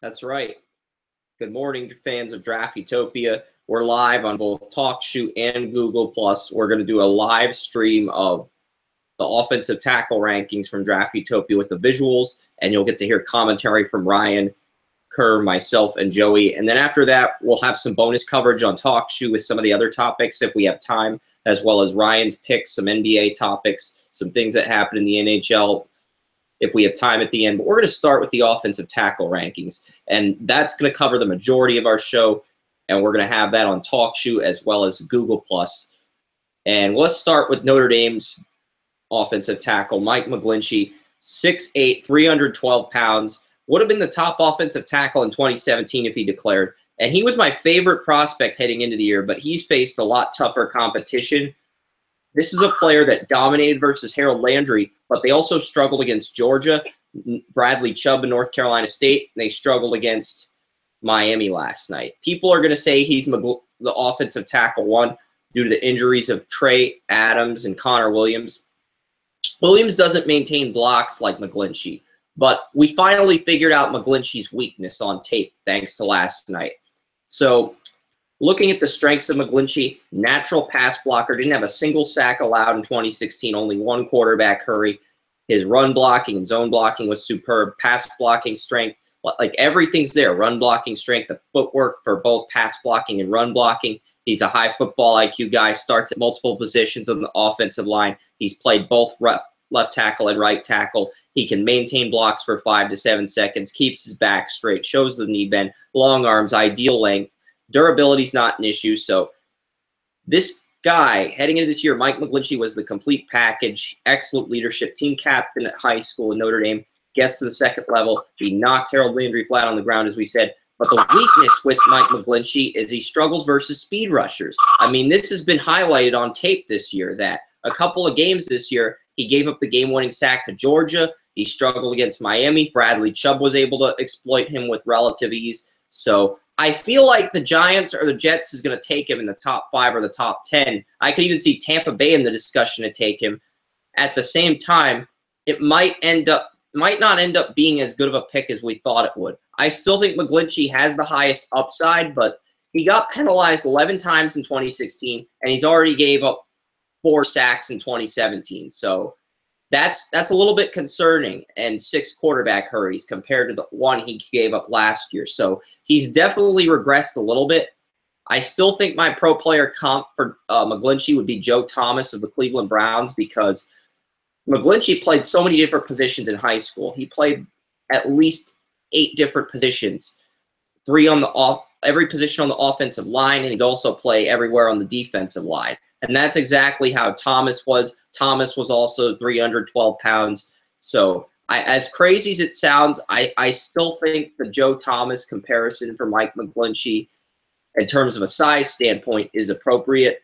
That's right. Good morning, fans of Draft Utopia. We're live on both TalkShoe and Google+. We're going to do a live stream of the offensive tackle rankings from Draft Utopia with the visuals, and you'll get to hear commentary from Ryan, Kerr, myself, and Joey. And then after that, we'll have some bonus coverage on TalkShoe with some of the other topics if we have time, as well as Ryan's picks, some NBA topics, some things that happen in the NHL if we have time at the end. But we're going to start with the offensive tackle rankings, and that's going to cover the majority of our show, and we're going to have that on TalkShoe as well as Google+. And let's start with Notre Dame's offensive tackle, Mike McGlinchey, 6'8", 312 pounds, would have been the top offensive tackle in 2017 if he declared. And he was my favorite prospect heading into the year, but he's faced a lot tougher competition. This is a player that dominated versus Harold Landry, but they also struggled against Georgia, Bradley Chubb in North Carolina State, and they struggled against Miami last night. People are going to say he's the offensive tackle one due to the injuries of Trey Adams and Connor Williams. Williams doesn't maintain blocks like McGlinchey, but we finally figured out McGlinchey's weakness on tape thanks to last night. So looking at the strengths of McGlinchey, natural pass blocker, didn't have a single sack allowed in 2016, only one quarterback hurry. His run blocking and zone blocking was superb. Pass blocking strength, like everything's there. Run blocking strength, the footwork for both pass blocking and run blocking. He's a high football IQ guy, starts at multiple positions on the offensive line. He's played both left tackle and right tackle. He can maintain blocks for 5 to 7 seconds, keeps his back straight, shows the knee bend, long arms, ideal length. Durability is not an issue. So this guy, heading into this year, Mike McGlinchey was the complete package, excellent leadership, team captain at high school in Notre Dame, gets to the second level. He knocked Harold Landry flat on the ground, as we said. But the weakness with Mike McGlinchey is he struggles versus speed rushers. I mean, this has been highlighted on tape this year that a couple of games this year, he gave up the game-winning sack to Georgia. He struggled against Miami. Bradley Chubb was able to exploit him with relative ease. So I feel like the Giants or the Jets is going to take him in the top 5 or the top 10. I could even see Tampa Bay in the discussion to take him. At the same time, it might not end up being as good of a pick as we thought it would. I still think McGlinchey has the highest upside, but he got penalized 11 times in 2016, and he's already gave up 4 sacks in 2017. So that's a little bit concerning, and 6 quarterback hurries compared to the 1 he gave up last year. So he's definitely regressed a little bit. I still think my pro player comp for McGlinchey would be Joe Thomas of the Cleveland Browns, because McGlinchey played so many different positions in high school. He played at least 8 different positions, 3 on every position on the offensive line, and he'd also play everywhere on the defensive line. And that's exactly how Thomas was. Thomas was also 312 pounds. So as crazy as it sounds, I still think the Joe Thomas comparison for Mike McGlinchey in terms of a size standpoint is appropriate.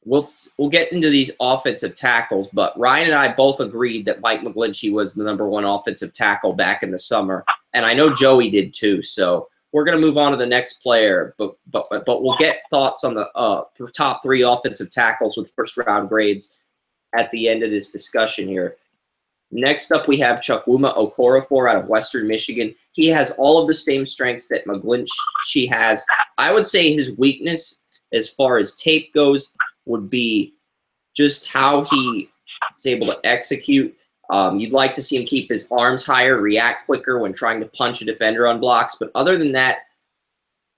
We'll get into these offensive tackles, but Ryan and I both agreed that Mike McGlinchey was the #1 offensive tackle back in the summer, and I know Joey did too. So we're going to move on to the next player, but we'll get thoughts on the top 3 offensive tackles with first-round grades at the end of this discussion here. Next up, we have Chukwuma Okorafor out of Western Michigan. He has all of the same strengths that McGlinchey has. I would say his weakness, as far as tape goes, would be just how he is able to execute. You'd like to see him keep his arms higher, react quicker when trying to punch a defender on blocks. But other than that,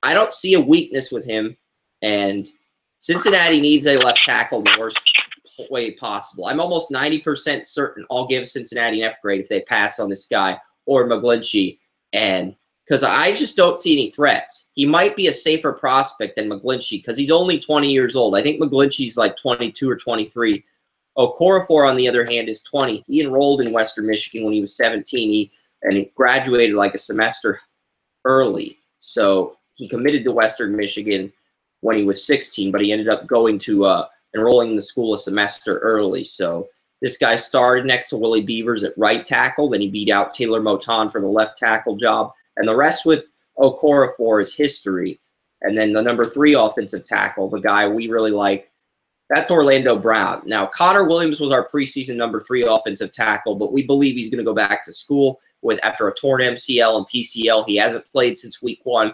I don't see a weakness with him. And Cincinnati needs a left tackle in the worst way possible. I'm almost 90% certain I'll give Cincinnati an F grade if they pass on this guy or McGlinchey. And because I just don't see any threats. He might be a safer prospect than McGlinchey because he's only 20 years old. I think McGlinchey's like 22 or 23. Okorafor, on the other hand, is 20. He enrolled in Western Michigan when he was 17, and he graduated like a semester early. So he committed to Western Michigan when he was 16, but he ended up going to enrolling in the school a semester early. So this guy started next to Willie Beavers at right tackle. Then he beat out Taylor Moton for the left tackle job. And the rest with Okorafor is history. And then the #3 offensive tackle, the guy we really like, that's Orlando Brown. Now, Connor Williams was our preseason #3 offensive tackle, but we believe he's going to go back to school. after a torn MCL and PCL. He hasn't played since week 1.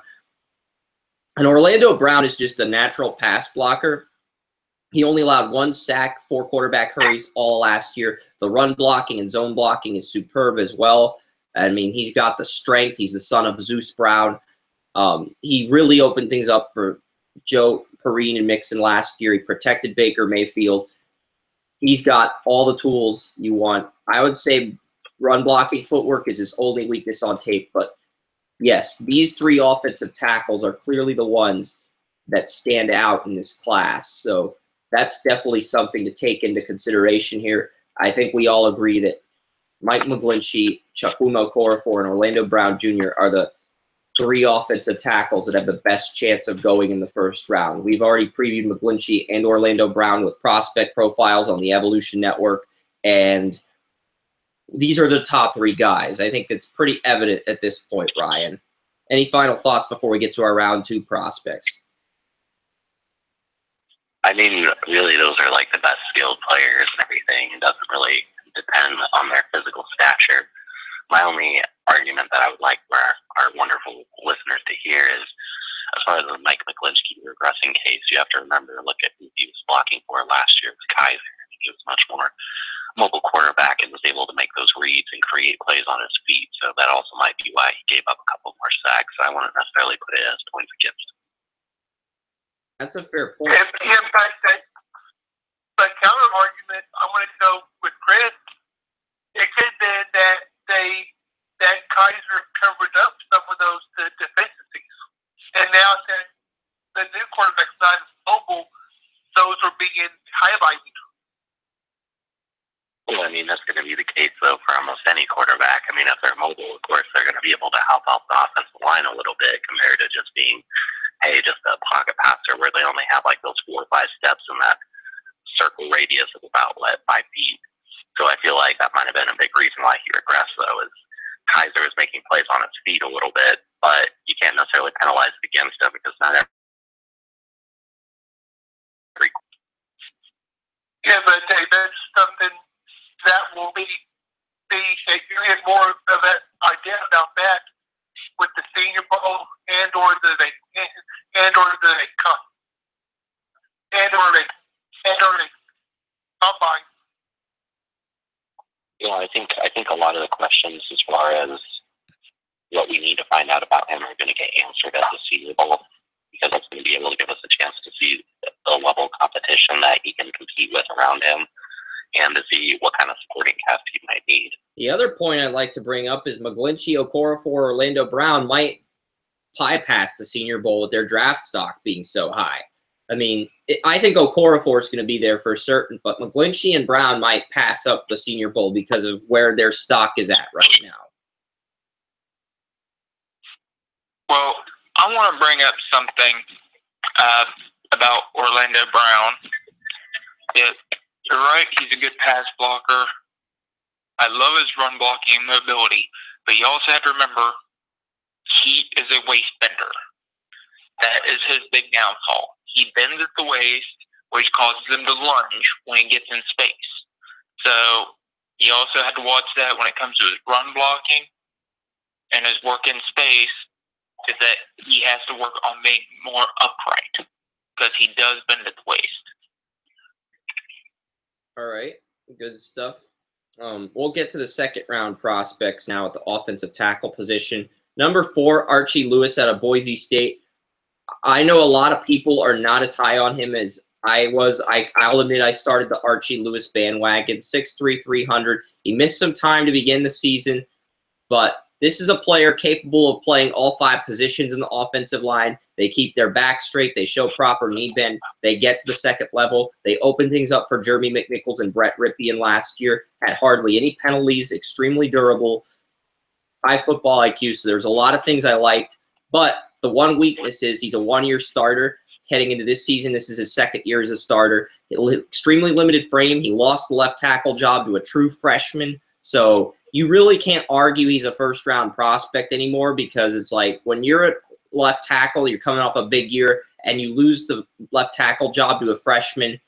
And Orlando Brown is just a natural pass blocker. He only allowed 1 sack, 4 quarterback hurries all last year. The run blocking and zone blocking is superb as well. I mean, he's got the strength. He's the son of Zeus Brown. He really opened things up for Joe Perrine and Mixon last year. He protected Baker Mayfield. He's got all the tools you want. I would say run blocking footwork is his only weakness on tape. But, yes, these 3 offensive tackles are clearly the ones that stand out in this class. So that's definitely something to take into consideration here. I think we all agree that Mike McGlinchey, Chukwuma Okorafor, and Orlando Brown Jr. are the 3 offensive tackles that have the best chance of going in the first round. We've already previewed McGlinchey and Orlando Brown with prospect profiles on the Evolution Network, and these are the top 3 guys. I think it's pretty evident at this point, Ryan. Any final thoughts before we get to our round 2 prospects? I mean, really, those are like the best skilled players and everything. It doesn't really depend on their physical stature. My only argument that I would like for our wonderful listeners to hear is, as far as the Mike McGlinchey regressing case, you have to remember, look at who he was blocking for last year with Kaiser. He was much more mobile quarterback and was able to make those reads and create plays on his feet. So that also might be why he gave up a couple more sacks. I wouldn't necessarily put it as points against him. That's a fair point. In fact, that counter argument, I want to go with Chris. It could have been that Kaiser covered up some of those deficiencies, and now that the new quarterback's not as mobile, those are being highlighted. Well, I mean, that's going to be the case, though, for almost any quarterback. I mean, if they're mobile, of course, they're going to be able to help out the offensive line a little bit compared to just being, hey, just a pocket passer where they only have like those 4 or 5 steps in that circle radius of about 5 feet. So I feel like that might have been a big reason why he regressed, though, is Kaiser is making plays on his feet a little bit, but you can't necessarily penalize it against him because not every. Yeah, but that's something that will be you get more of that idea about that with the Senior Bowl and or the cut and or the combine. You know, I think a lot of the questions as far as what we need to find out about him are going to get answered at the Senior Bowl, because that's going to be able to give us a chance to see the level of competition that he can compete with around him and to see what kind of supporting cast he might need. The other point I'd like to bring up is McGlinchey, Okorafor, Orlando Brown might bypass the Senior Bowl with their draft stock being so high. I mean, I think Okorafor is going to be there for certain, but McGlinchey and Brown might pass up the Senior Bowl because of where their stock is at right now. Well, I want to bring up something about Orlando Brown. You're right, he's a good pass blocker. I love his run blocking and mobility, but you also have to remember he is a waist bender. That is his big downfall. He bends at the waist, which causes him to lunge when he gets in space. So you also have to watch that when it comes to his run blocking and his work in space, is that he has to work on being more upright because he does bend at the waist. All right, good stuff. We'll get to the second round prospects now at the offensive tackle position. Number 4, Archie Lewis out of Boise State. I know a lot of people are not as high on him as I was. I'll admit I started the Archie Lewis bandwagon, 6'3", 300. He missed some time to begin the season, but this is a player capable of playing all 5 positions in the offensive line. They keep their back straight. They show proper knee bend. They get to the second level. They open things up for Jeremy McNichols and Brett Ripien last year. Had hardly any penalties, extremely durable, high football IQ. So there's a lot of things I liked. But the one weakness is he's a 1-year starter. Heading into this season, this is his 2nd year as a starter. Extremely limited frame. He lost the left tackle job to a true freshman. So you really can't argue he's a first-round prospect anymore, because it's like when you're at left tackle, you're coming off a big year, and you lose the left tackle job to a freshman,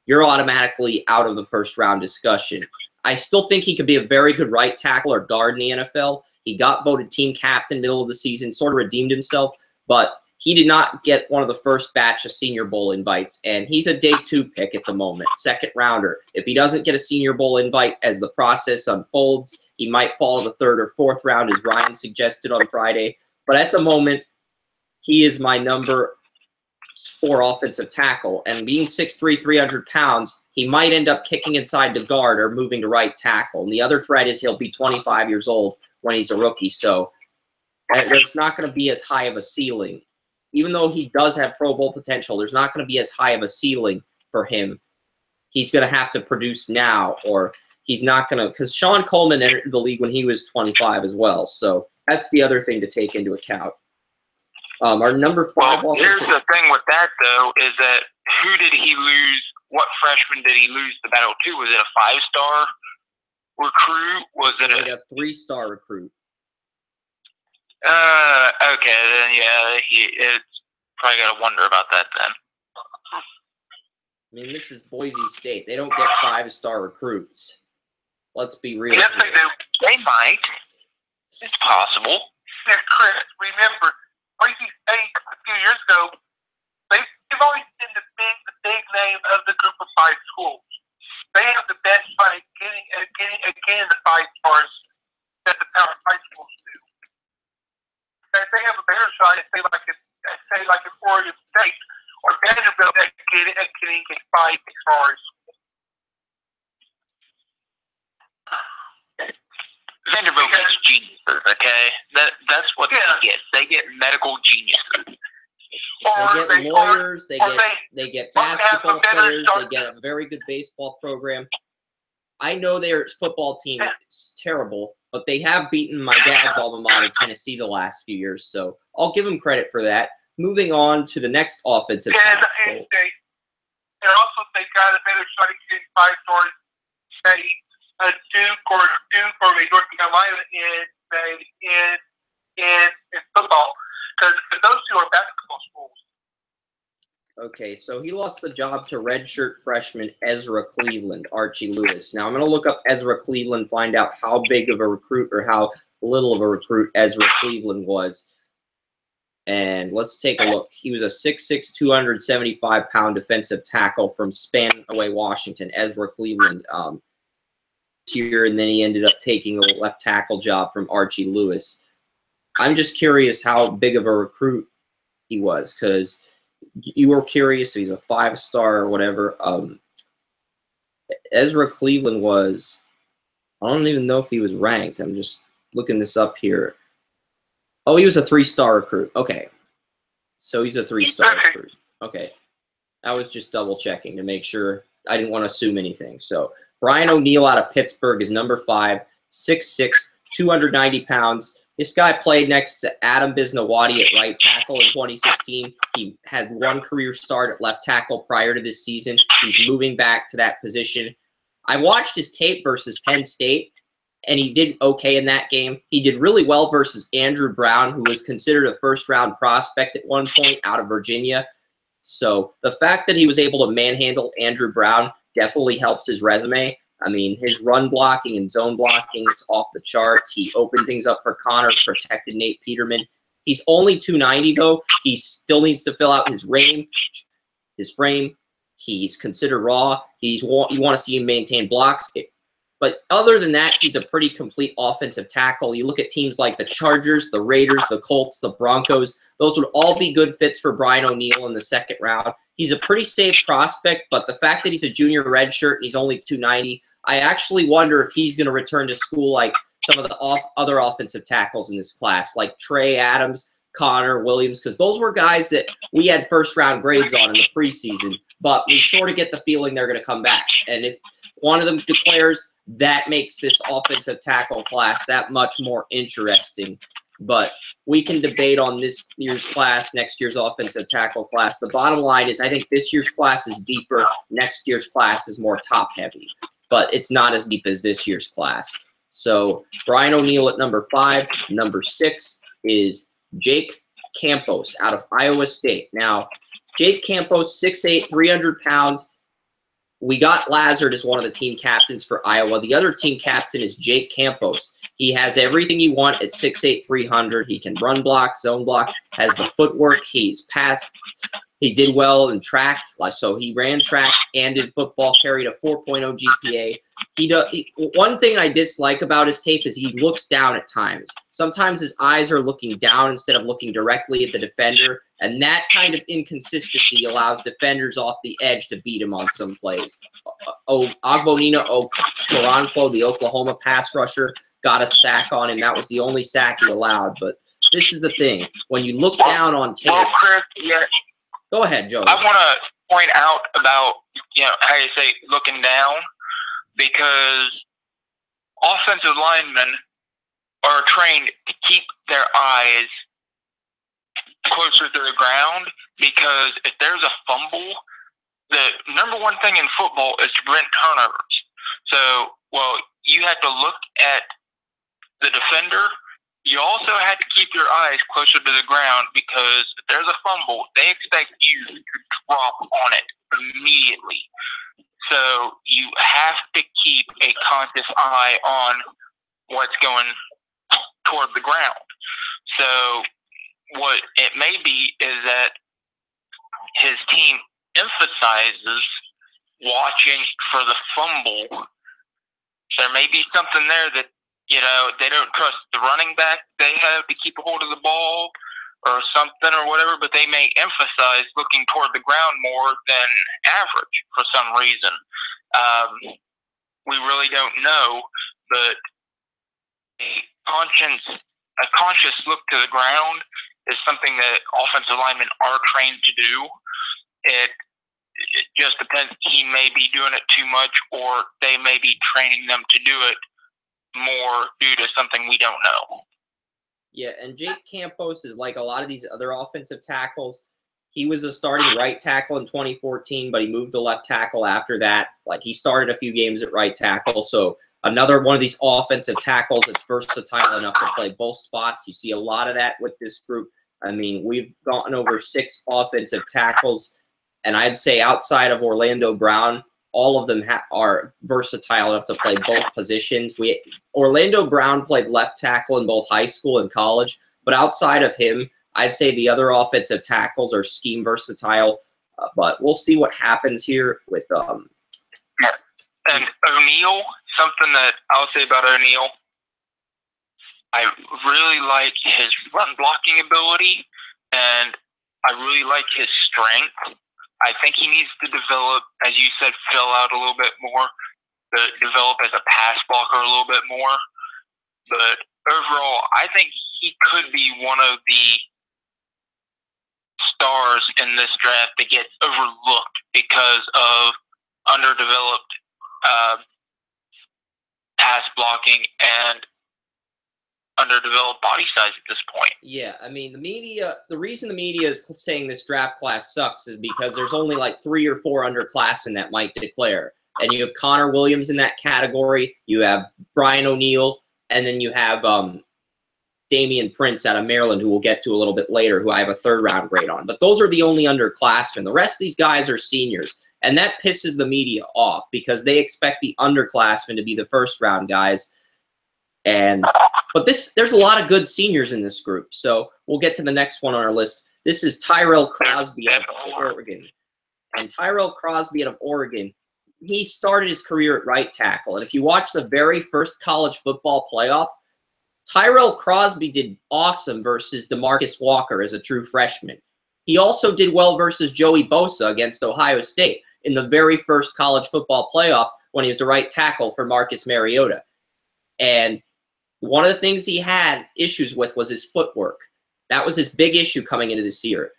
you're automatically out of the first-round discussion. I still think he could be a very good right tackle or guard in the NFL. He got voted team captain middle of the season, sort of redeemed himself, but he did not get one of the first batch of Senior Bowl invites, and he's a day 2 pick at the moment, second rounder. If he doesn't get a Senior Bowl invite as the process unfolds, he might fall to the 3rd or 4th round, as Ryan suggested on Friday. But at the moment, he is my number 4 offensive tackle, and being 6'3", 300 pounds, he might end up kicking inside to guard or moving to right tackle. And the other threat is he'll be 25 years old when he's a rookie, so there's not going to be as high of a ceiling. Even though he does have Pro Bowl potential, there's not going to be as high of a ceiling for him. He's going to have to produce now, or he's not going to, because Sean Coleman entered the league when he was 25 as well, so that's the other thing to take into account. Our number 5 Well, here's the thing with that, though, is that who did he lose? What freshman did he lose the battle to? Was it a 5-star recruit? Was it a 3-star recruit? Okay, then yeah, it's probably got to wonder about that then. I mean, this is Boise State. They don't get 5-star recruits. Let's be real. Yes, they do. They might. It's possible. Yeah, Chris, remember, Boise State a few years ago, they've always been the big name of the group of 5 schools. They have the best shot at getting the 5 stars that the Power 5 schools do. If they have a better shot, say like an Oregon State or Vanderbilt at getting 5 stars. Vanderbilt gets geniuses, okay? That's what they get. They get medical geniuses. They get lawyers, they get basketball players, they get a very good baseball program. I know their football team is terrible, but they have beaten my dad's alma mater, Tennessee, the last few years, so I'll give them credit for that. Moving on to the next offensive tackle. And also they got a better shot at getting 5 stars, say, Duke or North Carolina in football, because those 2 are basketball schools. Okay, so he lost the job to redshirt freshman Ezra Cleveland, Archie Lewis. Now I'm going to look up Ezra Cleveland, find out how big of a recruit or how little of a recruit Ezra Cleveland was. And let's take a look. He was a 6'6", 275-pound defensive tackle from Spanaway, Washington, Ezra Cleveland. Year, and then he ended up taking a left tackle job from Archie Lewis. I'm just curious how big of a recruit he was, because you were curious if he's a 5-star or whatever. Ezra Cleveland was, I don't even know if he was ranked. I'm just looking this up here. Oh, he was a 3-star recruit. Okay. So he's a 3-star recruit. Okay. I was just double checking to make sure. I didn't want to assume anything. So Brian ONeill out of Pittsburgh is number 5, 6'6", 290 pounds. This guy played next to Adam Bisnawadi at right tackle in 2016. He had 1 career start at left tackle prior to this season. He's moving back to that position. I watched his tape versus Penn State, and he did okay in that game. He did really well versus Andrew Brown, who was considered a first-round prospect at one point out of Virginia. So the fact that he was able to manhandle Andrew Brown definitely helps his resume. I mean, his run blocking and zone blocking is off the charts. He opened things up for Connor, protected Nate Peterman. He's only 290, though. He still needs to fill out his range, his frame. He's considered raw. You want to see him maintain blocks. But other than that, he's a pretty complete offensive tackle. You look at teams like the Chargers, the Raiders, the Colts, the Broncos. Those would all be good fits for Brian ONeill in the second round. He's a pretty safe prospect, but the fact that he's a junior redshirt and he's only 290, I actually wonder if he's going to return to school like some of the other offensive tackles in this class, like Trey Adams, Connor Williams, because those were guys that we had first-round grades on in the preseason, but we sort of get the feeling they're going to come back. And if one of them declares, that makes this offensive tackle class that much more interesting. But we can debate on this year's class, next year's offensive tackle class. The bottom line is I think this year's class is deeper. Next year's class is more top-heavy, but it's not as deep as this year's class. So Brian ONeill at number 5. Number 6 is Jake Campos out of Iowa State. Now, Jake Campos, 6'8", 300 pounds. we got Lazard as one of the team captains for Iowa. The other team captain is Jake Campos. He has everything you want at 6'8", 300. He can run block, zone block, has the footwork. He's passed. He did well in track, so he ran track and did football, carried a 4.0 GPA. One thing I dislike about his tape is he looks down at times. Sometimes his eyes are looking down instead of looking directly at the defender, and that kind of inconsistency allows defenders off the edge to beat him on some plays. Ogbonina Okoronkwo, the Oklahoma pass rusher, got a sack on him. That was the only sack he allowed, but this is the thing. When you look down on tape... Well, Chris, yeah. Go ahead, Joe. I want to point out about, how you say looking down, because offensive linemen are trained to keep their eyes closer to the ground, because if there's a fumble, the number one thing in football is to prevent turnovers. So, you have to look at the defender. You also have to keep your eyes closer to the ground, because if there's a fumble, they expect you to drop on it immediately. So you have to keep a conscious eye on what's going toward the ground. So what it may be is that his team emphasizes watching for the fumble. There may be something there that, they don't trust the running back they have to keep a hold of the ball or something or whatever, but they may emphasize looking toward the ground more than average for some reason. We really don't know, but a conscious look to the ground is something that offensive linemen are trained to do. It just depends. He may be doing it too much, or they may be training them to do it more due to something we don't know. Yeah, and Jake Campos is like a lot of these other offensive tackles. He was a starting right tackle in 2014, but he moved to left tackle after that. Like, he started a few games at right tackle. So another one of these offensive tackles that's versatile enough to play both spots. You see a lot of that with this group. I mean, we've gotten over 6 offensive tackles, and I'd say outside of Orlando Brown, all of them are versatile enough to play both positions. Orlando Brown played left tackle in both high school and college, but outside of him, I'd say the other offensive tackles are scheme versatile. But we'll see what happens here with And ONeill, something that I'll say about ONeill, I really like his run blocking ability, and I really like his strength. I think he needs to develop, as you said, fill out a little bit more, develop as a pass blocker a little bit more. But overall, I think he could be one of the stars in this draft that gets overlooked because of underdeveloped pass blocking and underdeveloped body size at this point. Yeah, I mean, the reason the media is saying this draft class sucks is because there's only like 3 or 4 underclassmen that might declare. And you have Connor Williams in that category, you have Brian O'Neill, and then you have Damian Prince out of Maryland, who we'll get to a little bit later, who I have a 3rd-round grade on. But those are the only underclassmen. The rest of these guys are seniors. And that pisses the media off because they expect the underclassmen to be the 1st-round guys. But there's a lot of good seniors in this group. So we'll get to the next one on our list. This is Tyrell Crosby out of Oregon. And Tyrell Crosby out of Oregon, he started his career at right tackle. And if you watch the very first college football playoff, Tyrell Crosby did awesome versus DeMarcus Walker as a true freshman. He also did well versus Joey Bosa against Ohio State in the very first college football playoff when he was the right tackle for Marcus Mariota. And one of the things he had issues with was his footwork. That was his big issue coming into this year.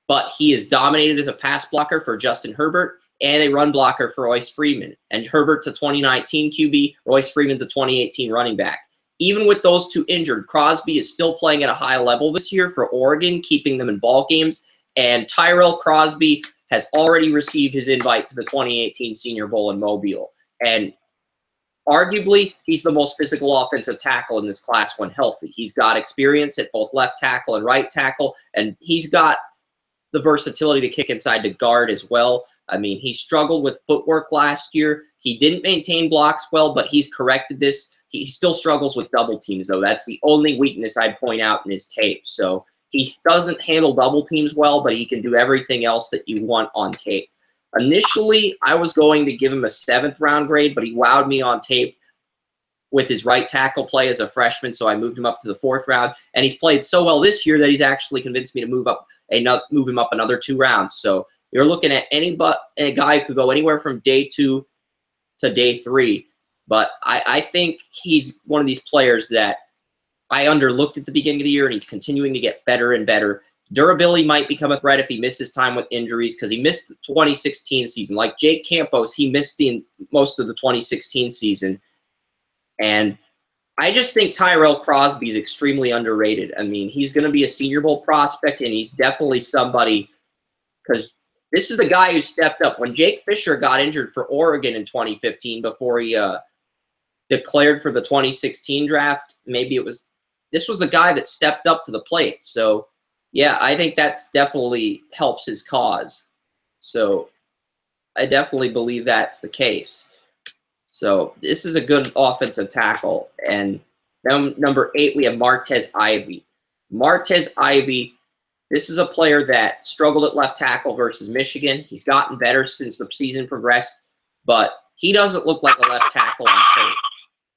But he is dominated as a pass blocker for Justin Herbert and a run blocker for Royce Freeman. And Herbert's a 2019 QB. Royce Freeman's a 2018 running back. Even with those 2 injured, Crosby is still playing at a high level this year for Oregon, keeping them in ball games. And Tyrell Crosby has already received his invite to the 2018 Senior Bowl in Mobile. And arguably, he's the most physical offensive tackle in this class when healthy. He's got experience at both left tackle and right tackle, and he's got the versatility to kick inside to guard as well. I mean, he struggled with footwork last year. He didn't maintain blocks well, but he's corrected this. He still struggles with double teams, though. That's the only weakness I'd point out in his tape. So he doesn't handle double teams well, but he can do everything else that you want on tape. Initially, I was going to give him a 7th-round grade, but he wowed me on tape with his right tackle play as a freshman, so I moved him up to the 4th round. And he's played so well this year that he's actually convinced me to move him up another 2 rounds. So you're looking at a guy who could go anywhere from day 2 to day 3. But I think he's one of these players that I underlooked at the beginning of the year, and he's continuing to get better and better. Durability might become a threat if he misses time with injuries, because he missed the 2016 season. Like Jake Campos, he missed most of the 2016 season. And I just think Tyrell Crosby is extremely underrated. I mean, he's going to be a Senior Bowl prospect, and he's definitely somebody, because this is the guy who stepped up. When Jake Fisher got injured for Oregon in 2015 before he declared for the 2016 draft, this was the guy that stepped up to the plate. So, yeah, I think that's definitely helps his cause. So I definitely believe that's the case. So this is a good offensive tackle. And then number 8, we have Martez Ivey. Martez Ivey, this is a player that struggled at left tackle versus Michigan. He's gotten better since the season progressed, but he doesn't look like a left tackle on tape.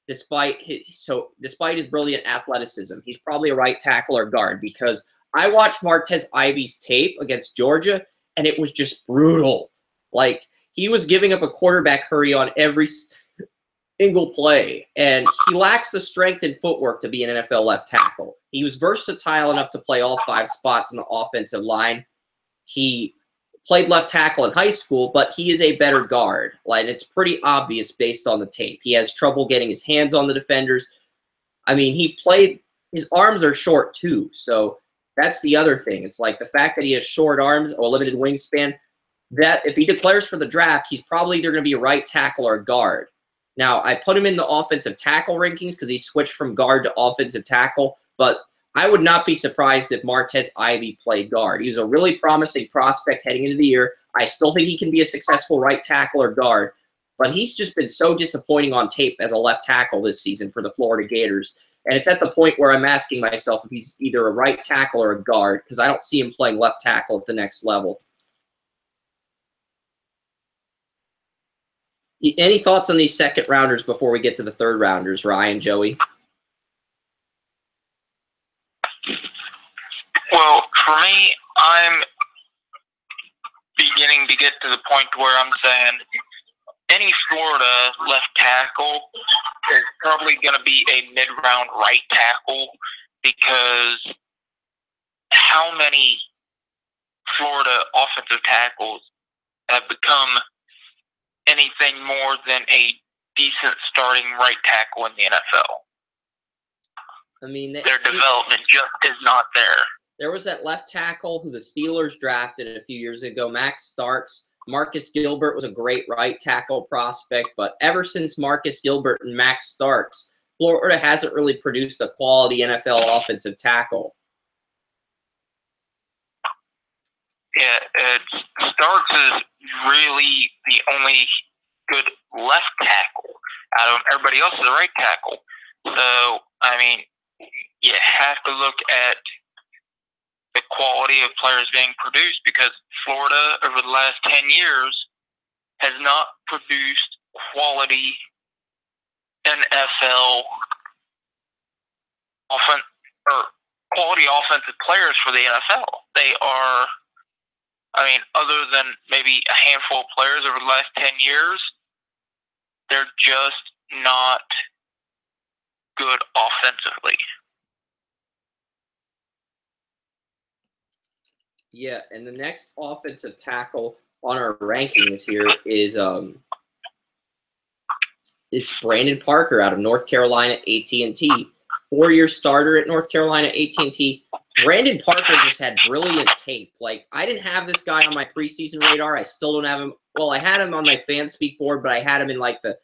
Despite his brilliant athleticism, he's probably a right tackle or guard, because I watched Martez Ivey's tape against Georgia, and it was just brutal. Like, he was giving up a quarterback hurry on every single play, and he lacks the strength and footwork to be an NFL left tackle. He was versatile enough to play all 5 spots in the offensive line. He played left tackle in high school, but he is a better guard. Like, it's pretty obvious based on the tape. He has trouble getting his hands on the defenders. I mean, his arms are short too, so that's the other thing. It's like the fact that he has short arms or limited wingspan, that if he declares for the draft, he's probably either going to be a right tackle or a guard. Now, I put him in the offensive tackle rankings because he switched from guard to offensive tackle, but I would not be surprised if Martez Ivey played guard. He was a really promising prospect heading into the year. I still think he can be a successful right tackle or guard, but he's just been so disappointing on tape as a left tackle this season for the Florida Gators. And it's at the point where I'm asking myself if he's either a right tackle or a guard, because I don't see him playing left tackle at the next level. Any thoughts on these 2nd rounders before we get to the 3rd rounders, Ryan, Joey? Well, for me, I'm beginning to get to the point where I'm saying any Florida left tackle is probably going to be a mid-round right tackle, because how many Florida offensive tackles have become anything more than a decent starting right tackle in the NFL? I mean, their development just is not there. There was that left tackle who the Steelers drafted a few years ago, Max Starks. Marcus Gilbert was a great right tackle prospect, but ever since Marcus Gilbert and Max Starks, Florida hasn't really produced a quality NFL offensive tackle. Yeah, Starks is really the only good left tackle out of everybody else is a right tackle. So, I mean, you have to look at the quality of players being produced, because Florida over the last 10 years has not produced quality NFL quality offensive players for the NFL. They are, I mean, other than maybe a handful of players over the last 10 years, they're just not good offensively. Yeah, and the next offensive tackle on our rankings here is Brandon Parker out of North Carolina AT&T. 4-year starter at North Carolina AT&T. Brandon Parker just had brilliant tape. Like, I didn't have this guy on my preseason radar. I still don't have him. Well, I had him on my FanSpeak board, but I had him in like the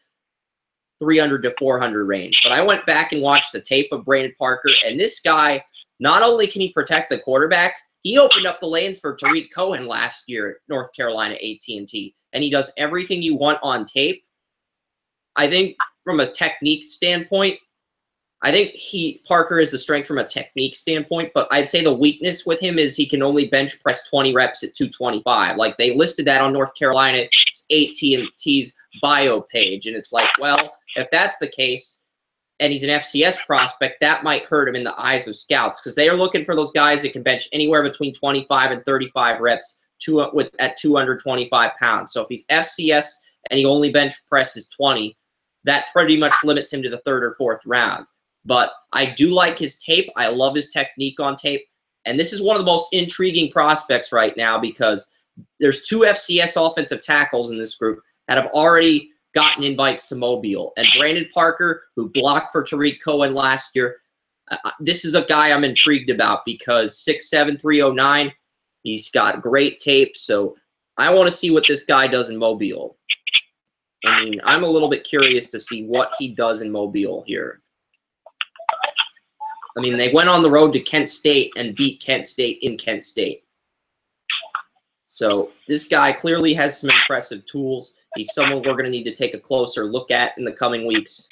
300 to 400 range. But I went back and watched the tape of Brandon Parker, and this guy, not only can he protect the quarterback, He opened up the lanes for Tariq Cohen last year at North Carolina AT&T, and he does everything you want on tape. I think from a technique standpoint, I think Parker is the strength from a technique standpoint, but I'd say the weakness with him is he can only bench press 20 reps at 225. Like, they listed that on North Carolina's AT&T's bio page, and it's like, well, if that's the case, and he's an FCS prospect, that might hurt him in the eyes of scouts, because they are looking for those guys that can bench anywhere between 25 and 35 reps at 225 pounds. So if he's FCS and he only bench presses 20, that pretty much limits him to the 3rd or 4th round. But I do like his tape. I love his technique on tape. And this is one of the most intriguing prospects right now, because there's 2 FCS offensive tackles in this group that have already gotten invites to Mobile. And Brandon Parker, who blocked for Tariq Cohen last year, this is a guy I'm intrigued about, because 6'7", 309, he's got great tape. So I want to see what this guy does in Mobile. I mean, I'm a little bit curious to see what he does in Mobile here. I mean, they went on the road to Kent State and beat Kent State in Kent State. So this guy clearly has some impressive tools. He's someone we're going to need to take a closer look at in the coming weeks.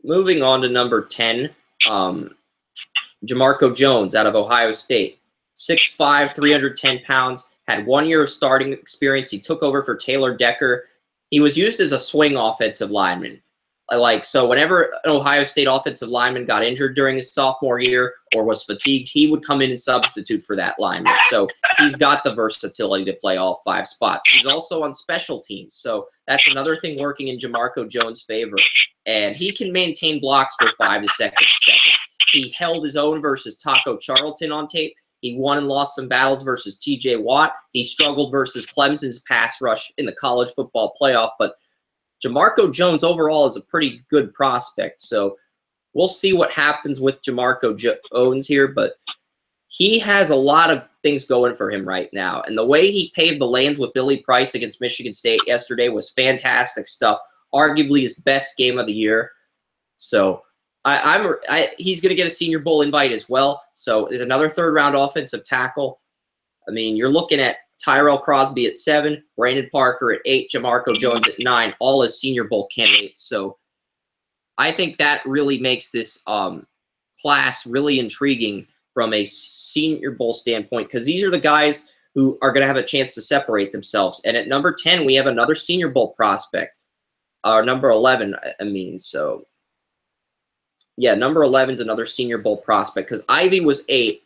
Moving on to number 10, DeMarco Jones out of Ohio State. 6'5", 310 pounds, had 1 year of starting experience. He took over for Taylor Decker. He was used as a swing offensive lineman. So whenever an Ohio State offensive lineman got injured during his sophomore year or was fatigued, he would come in and substitute for that lineman. So he's got the versatility to play all 5 spots. He's also on special teams. So that's another thing working in DeMarco Jones' favor. And he can maintain blocks for 5 to 6 seconds. He held his own versus Taco Charlton on tape. He won and lost some battles versus T.J. Watt. He struggled versus Clemson's pass rush in the college football playoff. But DeMarco Jones overall is a pretty good prospect. So we'll see what happens with DeMarco Jones here. But he has a lot of things going for him right now. And the way he paved the lanes with Billy Price against Michigan State yesterday was fantastic stuff. Arguably his best game of the year. So he's going to get a Senior Bowl invite as well. So there's another 3rd-round offensive tackle. I mean, you're looking at Tyrell Crosby at 7, Brandon Parker at 8, DeMarco Jones at 9, all as Senior Bowl candidates. So I think that really makes this class really intriguing from a Senior Bowl standpoint, because these are the guys who are going to have a chance to separate themselves. And at number 10, we have another Senior Bowl prospect. Number 11, I mean. So, yeah, number 11 is another Senior Bowl prospect, because Ivy was 8.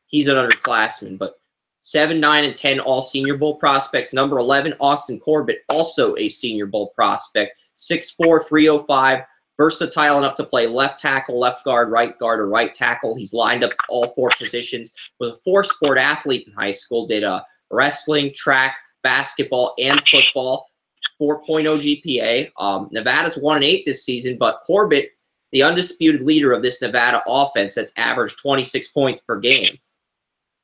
He's an underclassman, but 7, 9, and 10, all Senior Bowl prospects. Number 11, Austin Corbett, also a Senior Bowl prospect. 6'4", 305, versatile enough to play left tackle, left guard, or right tackle. He's lined up all 4 positions. Was a 4-sport athlete in high school. Did wrestling, track, basketball, and football. 4.0 GPA. Nevada's 1-8 this season, but Corbett, the undisputed leader of this Nevada offense, that's averaged 26 points per game.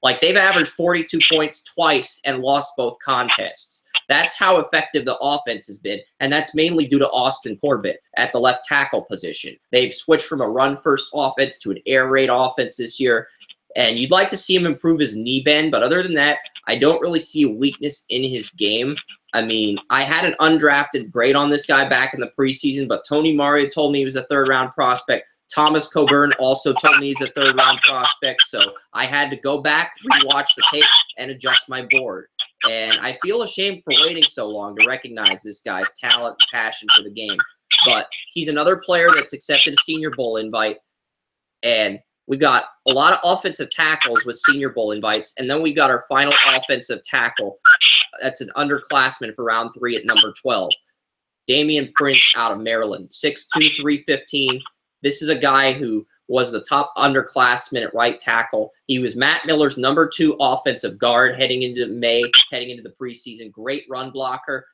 Like, they've averaged 42 points twice and lost both contests. That's how effective the offense has been, and that's mainly due to Austin Corbett at the left tackle position. They've switched from a run-first offense to an air raid offense this year, and you'd like to see him improve his knee bend, but other than that, I don't really see a weakness in his game. I mean, I had an undrafted grade on this guy back in the preseason, but Tony Mario told me he was a 3rd-round prospect. Thomas Coburn also told me he's a 3rd-round prospect, so I had to go back, rewatch the tape, and adjust my board. And I feel ashamed for waiting so long to recognize this guy's talent and passion for the game. But he's another player that's accepted a Senior Bowl invite, and we got a lot of offensive tackles with Senior Bowl invites, and then we got our final offensive tackle. That's an underclassman for round 3 at number 12. Damian Prince out of Maryland, 6'2", 315. This is a guy who was the top underclassman at right tackle. He was Matt Miller's number 2 offensive guard heading into the preseason. Great run blocker.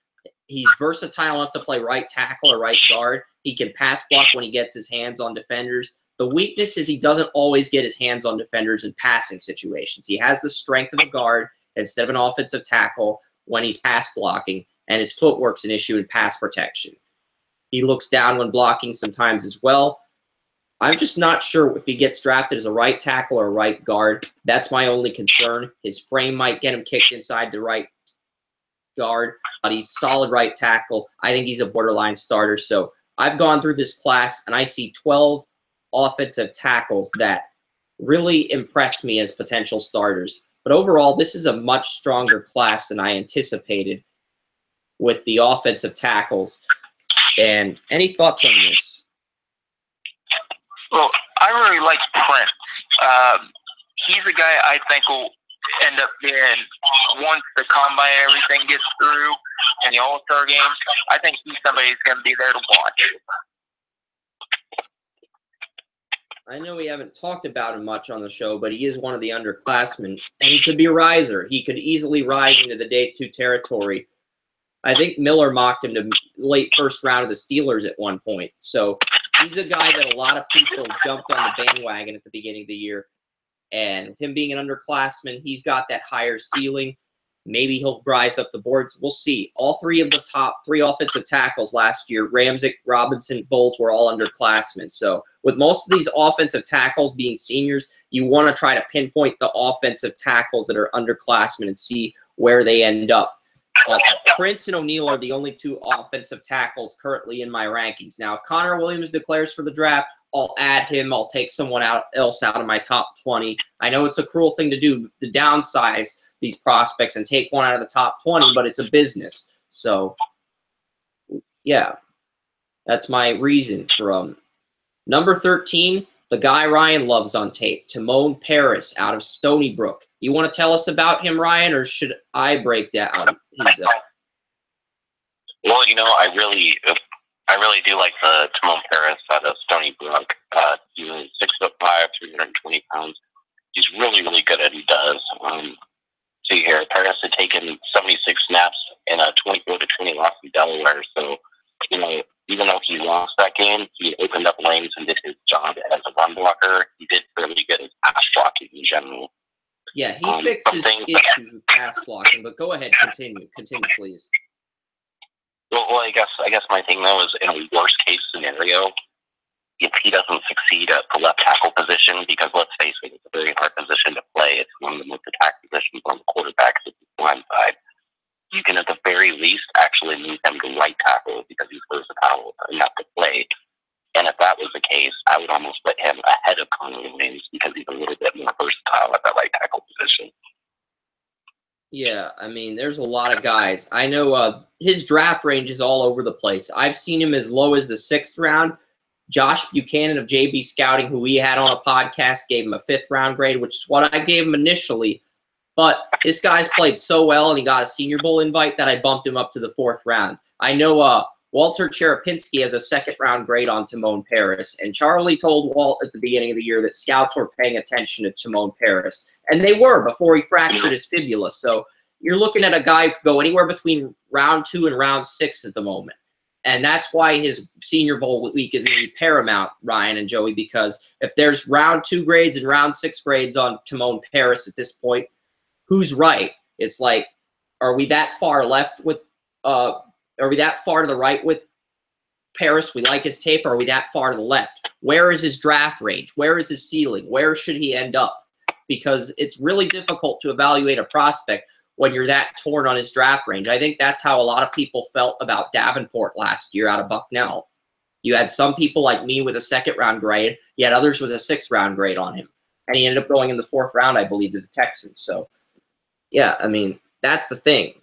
He's versatile enough to play right tackle or right guard. He can pass block when he gets his hands on defenders. The weakness is he doesn't always get his hands on defenders in passing situations. He has the strength of a guard instead of an offensive tackle when he's pass blocking, and his footwork's an issue in pass protection. He looks down when blocking sometimes as well. I'm just not sure if he gets drafted as a right tackle or a right guard. That's my only concern. His frame might get him kicked inside the right guard, but he's solid right tackle. I think he's a borderline starter. So I've gone through this class, and I see 12 offensive tackles that really impress me as potential starters. But overall, this is a much stronger class than I anticipated with the offensive tackles. And any thoughts on this? Well, I really like Prince. He's a guy I think will end up being, once the combine and everything gets through and the All-Star game, I think he's somebody who's going to be there to watch. I know we haven't talked about him much on the show, but he is one of the underclassmen, and he could be a riser. He could easily rise into the day 2 territory. I think Miller mocked him to late first round of the Steelers at one point. So he's a guy that a lot of people jumped on the bandwagon at the beginning of the year. And with him being an underclassman, he's got that higher ceiling. Maybe he'll rise up the boards. We'll see. All 3 of the top 3 offensive tackles last year, Ramczyk, Robinson, Bowles, were all underclassmen. So with most of these offensive tackles being seniors, you want to try to pinpoint the offensive tackles that are underclassmen and see where they end up. Prince and ONeill are the only 2 offensive tackles currently in my rankings. Now, if Connor Williams declares for the draft, I'll add him. I'll take someone else out of my top 20. I know it's a cruel thing to do, to downsize these prospects and take one out of the top 20, but it's a business. So, yeah, that's my reason for number 13, the guy Ryan loves on tape, Timone Paris out of Stony Brook. You want to tell us about him, Ryan, or should I break down his Well, you know, I really do like the Timone Paris out of Stony Brook. He's 6'5", 320 pounds. He's really, really good at what he does. See here, Paris had taken 76 snaps in a 24-20 loss in Delaware. So, you know, even though he lost that game, he opened up lanes and did his job as a run blocker. He did really good at pass blocking in general. Yeah, he fixed his issues with pass blocking. But go ahead, continue, please. Well, I guess my thing though is, in a worst case scenario, if he doesn't succeed at the left tackle position, because let's face it, it's a very hard position to play. It's one of the most attacked positions on the quarterback's line side. You can, at the very least, actually move him to right tackle because he's versatile enough to play. And if that was the case, I would almost put him ahead of Connor Williams because he's a little bit more versatile at that right tackle position. Yeah, I mean, there's a lot of guys. I know his draft range is all over the place. I've seen him as low as the 6th round. Josh Buchanan of JB Scouting, who we had on a podcast, gave him a 5th round grade, which is what I gave him initially. But this guy's played so well, and he got a Senior Bowl invite that I bumped him up to the 4th round. I know Walter Cherepinski has a 2nd round grade on Timone Paris, and Charlie told Walt at the beginning of the year that scouts were paying attention to Timone Paris, and they were before he fractured his fibula. So you're looking at a guy who could go anywhere between round 2 and round 6 at the moment. And that's why his Senior Bowl week is going to be paramount, Ryan and Joey, because if there's round 2 grades and round 6 grades on Timone Paris at this point, who's right? It's like, are we that far left with are we that far to the right with Paris? We like his tape, or are we that far to the left? Where is his draft range? Where is his ceiling? Where should he end up? Because it's really difficult to evaluate a prospect when you're that torn on his draft range. I think that's how a lot of people felt about Davenport last year out of Bucknell. You had some people like me with a 2nd round grade. You had others with a 6th round grade on him. And he ended up going in the 4th round, I believe, to the Texans. So, yeah, I mean, that's the thing.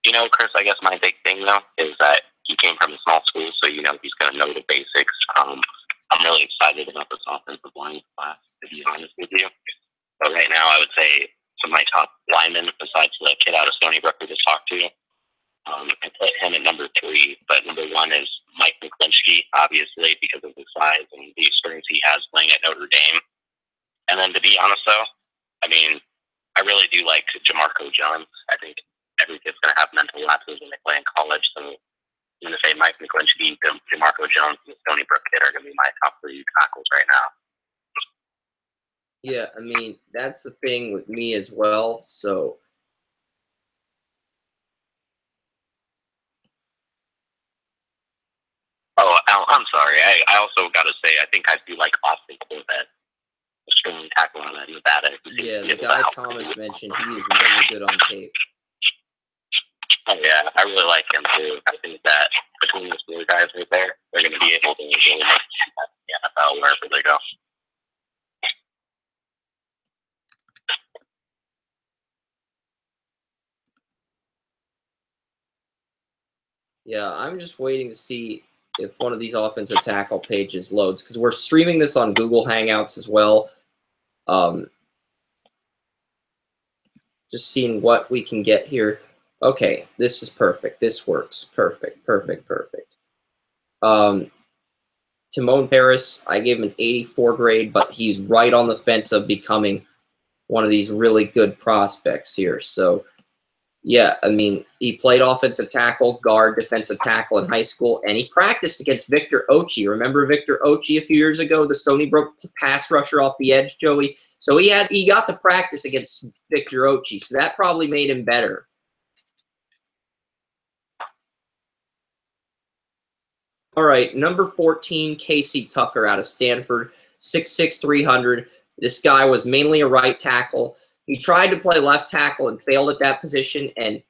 You know, Chris, I guess my big thing, though, is that he came from a small school, so, you know, he's going to know the basics. I'm really excited about this offensive line class, to be honest with you. But right now, I would say some of my top linemen, besides the kid out of Stony Brook we just talked to, I put him at number 3. But number 1 is Mike McGlinchey, obviously, because of his size and the experience he has playing at Notre Dame. And then, to be honest, though, I mean, I really do like DeMarco Jones. I think every kid's going to have mental lapses when they play in college. So I'm going to say Mike McGlinchey, DeMarco Jones, and the Stony Brook kid are going to be my top 3 tackles right now. Yeah, I mean, that's the thing with me as well. So I'm sorry. I also got to say, I think I do like Austin Corbett, the string tackle in Nevada. Yeah, the guy Thomas mentioned, he is really good on tape. Oh, yeah, I really like him, too. I think that between those two guys right there, they're going to be able to really make the NFL wherever they go. Yeah, I'm just waiting to see if one of these offensive tackle pages loads, because we're streaming this on Google Hangouts as well. Just seeing what we can get here. Okay, this is perfect. This works. Perfect, perfect, perfect. Timone Paris, I gave him an 84 grade, but he's right on the fence of becoming one of these really good prospects here. So, yeah, I mean, he played offensive tackle, guard, defensive tackle in high school, and he practiced against Victor Ochi. Remember Victor Ochi a few years ago, the Stony Brook pass rusher off the edge, Joey? So he got to practice against Victor Ochi, so that probably made him better. All right, number 14, Casey Tucker out of Stanford, 6'6", 300. This guy was mainly a right tackle. He tried to play left tackle and failed at that position. And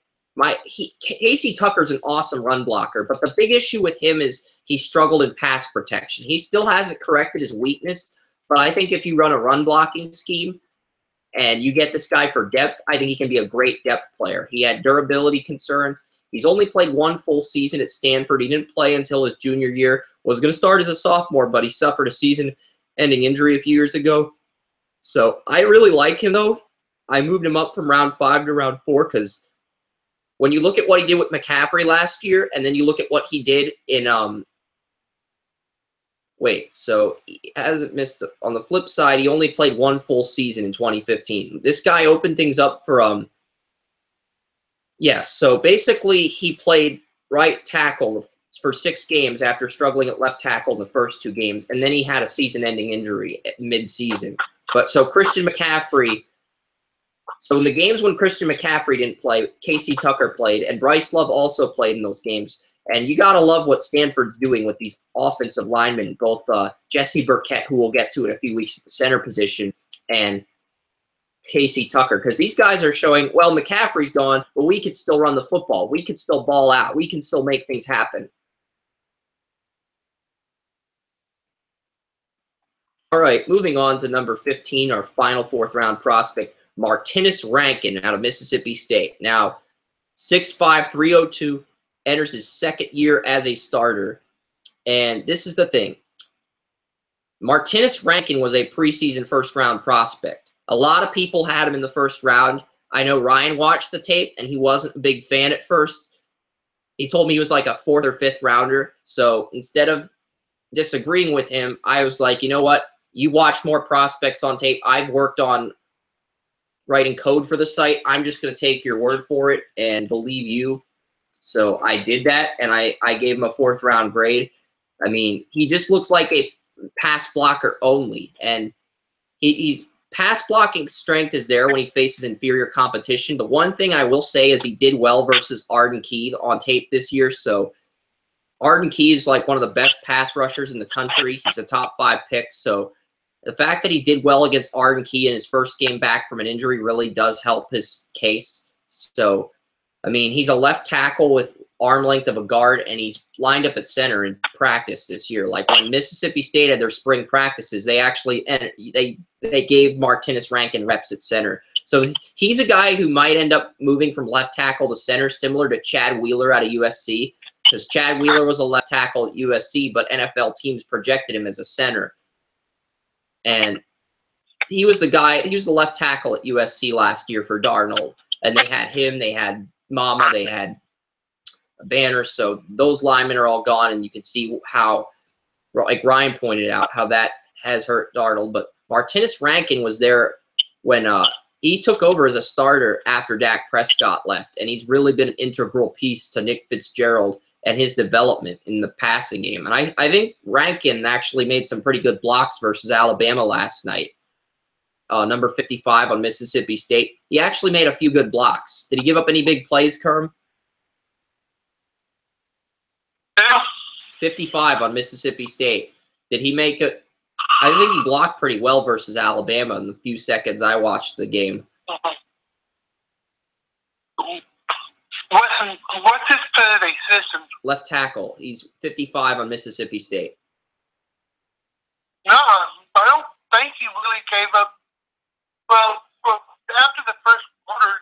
Casey Tucker's an awesome run blocker, but the big issue with him is he struggled in pass protection. He still hasn't corrected his weakness, but I think if you run a run blocking scheme and you get this guy for depth, I think he can be a great depth player. He had durability concerns. He's only played one full season at Stanford. He didn't play until his junior year. Was going to start as a sophomore, but he suffered a season-ending injury a few years ago. So I really like him, though. I moved him up from round 5 to round 4 because when you look at what he did with McCaffrey last year, and then you look at what he did in so he hasn't missed. On the flip side, he only played one full season in 2015. This guy opened things up for so basically he played right tackle for 6 games after struggling at left tackle in the first 2 games, and then he had a season-ending injury at mid-season. But so Christian McCaffrey. So in the games when Christian McCaffrey didn't play, Casey Tucker played, and Bryce Love also played in those games. And you got to love what Stanford's doing with these offensive linemen, both Jesse Burkett, who we'll get to in a few weeks at the center position, and Casey Tucker, because these guys are showing, well, McCaffrey's gone, but we could still run the football. We could still ball out. We can still make things happen. All right, moving on to number 15, our final 4th-round prospect, Martinus Rankin out of Mississippi State. Now, 6'5", 302, enters his 2nd year as a starter. And this is the thing. Martinus Rankin was a preseason 1st-round prospect. A lot of people had him in the 1st round. I know Ryan watched the tape, and he wasn't a big fan at first. He told me he was like a 4th or 5th rounder. So instead of disagreeing with him, I was like, you know what? You watch more prospects on tape. I've worked on writing code for the site. I'm just going to take your word for it and believe you. So I did that, and I gave him a 4th-round grade. I mean, he just looks like a pass blocker only, and he's pass blocking strength is there when he faces inferior competition. The one thing I will say is he did well versus Arden Key on tape this year. So Arden Key is like one of the best pass rushers in the country. He's a top 5 pick. So the fact that he did well against Arden Key in his first game back from an injury really does help his case. So, I mean, he's a left tackle with arm length of a guard, and he's lined up at center in practice this year. Like when Mississippi State had their spring practices, they actually they gave Martinus Rankin reps at center. So he's a guy who might end up moving from left tackle to center, similar to Chad Wheeler out of USC, because Chad Wheeler was a left tackle at USC, but NFL teams projected him as a center. And he was the guy, he was the left tackle at USC last year for Darnold. And they had him, they had Mama, they had Banner. So those linemen are all gone, and you can see how, like Ryan pointed out, how that has hurt Darnold. But Martinus Rankin was there when he took over as a starter after Dak Prescott left, and he's really been an integral piece to Nick Fitzgerald and his development in the passing game. And I think Rankin actually made some pretty good blocks versus Alabama last night. Number 55 on Mississippi State. He actually made a few good blocks. Did he give up any big plays, Kerm? Yeah. 55 on Mississippi State. Did he make it? I think he blocked pretty well versus Alabama in the few seconds I watched the game. What's his play system? Left tackle. He's 55 on Mississippi State. No, I don't think he really gave up. Well, after the first quarter,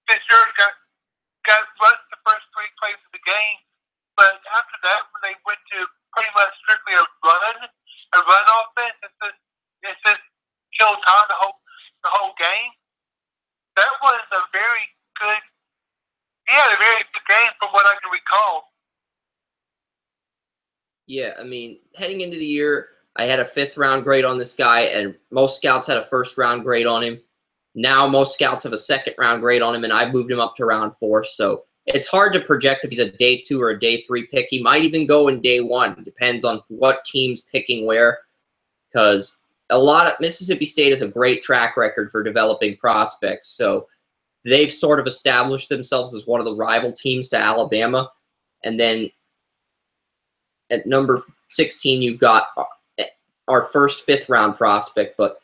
Fitzgerald got rushed the first 3 plays of the game. But after that, when they went to pretty much strictly a run offense, it's just killed time the whole game. That was a very good. He had a very good game from what I can recall. Yeah, I mean, heading into the year, I had a 5th-round grade on this guy, and most scouts had a 1st-round grade on him. Now most scouts have a 2nd-round grade on him, and I moved him up to round 4. So it's hard to project if he's a day 2 or a day 3 pick. He might even go in day 1. It depends on what team's picking where, because a lot of Mississippi State has a great track record for developing prospects. So they've sort of established themselves as one of the rival teams to Alabama. And then at number 16, you've got our first 5th-round prospect. But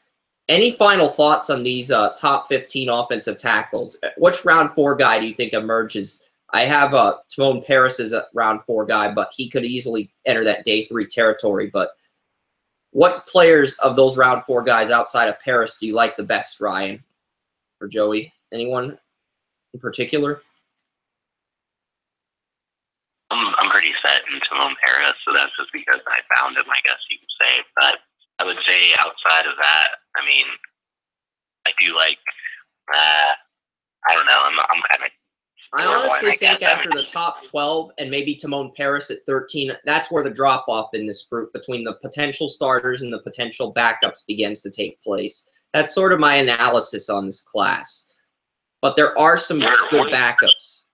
any final thoughts on these top 15 offensive tackles? Which round 4 guy do you think emerges? I have Timone Paris as a round 4 guy, but he could easily enter that day 3 territory. But what players of those round 4 guys outside of Paris do you like the best, Ryan or Joey? Anyone in particular? I'm pretty set in Timone Paris, so that's just because I found him, I guess you could say. But I would say outside of that, I mean, I do like, I don't know, I'm kind of. I honestly think after the top 12 and maybe Timone Paris at 13, that's where the drop-off in this group between the potential starters and the potential backups begins to take place. That's sort of my analysis on this class. But there are some good backups.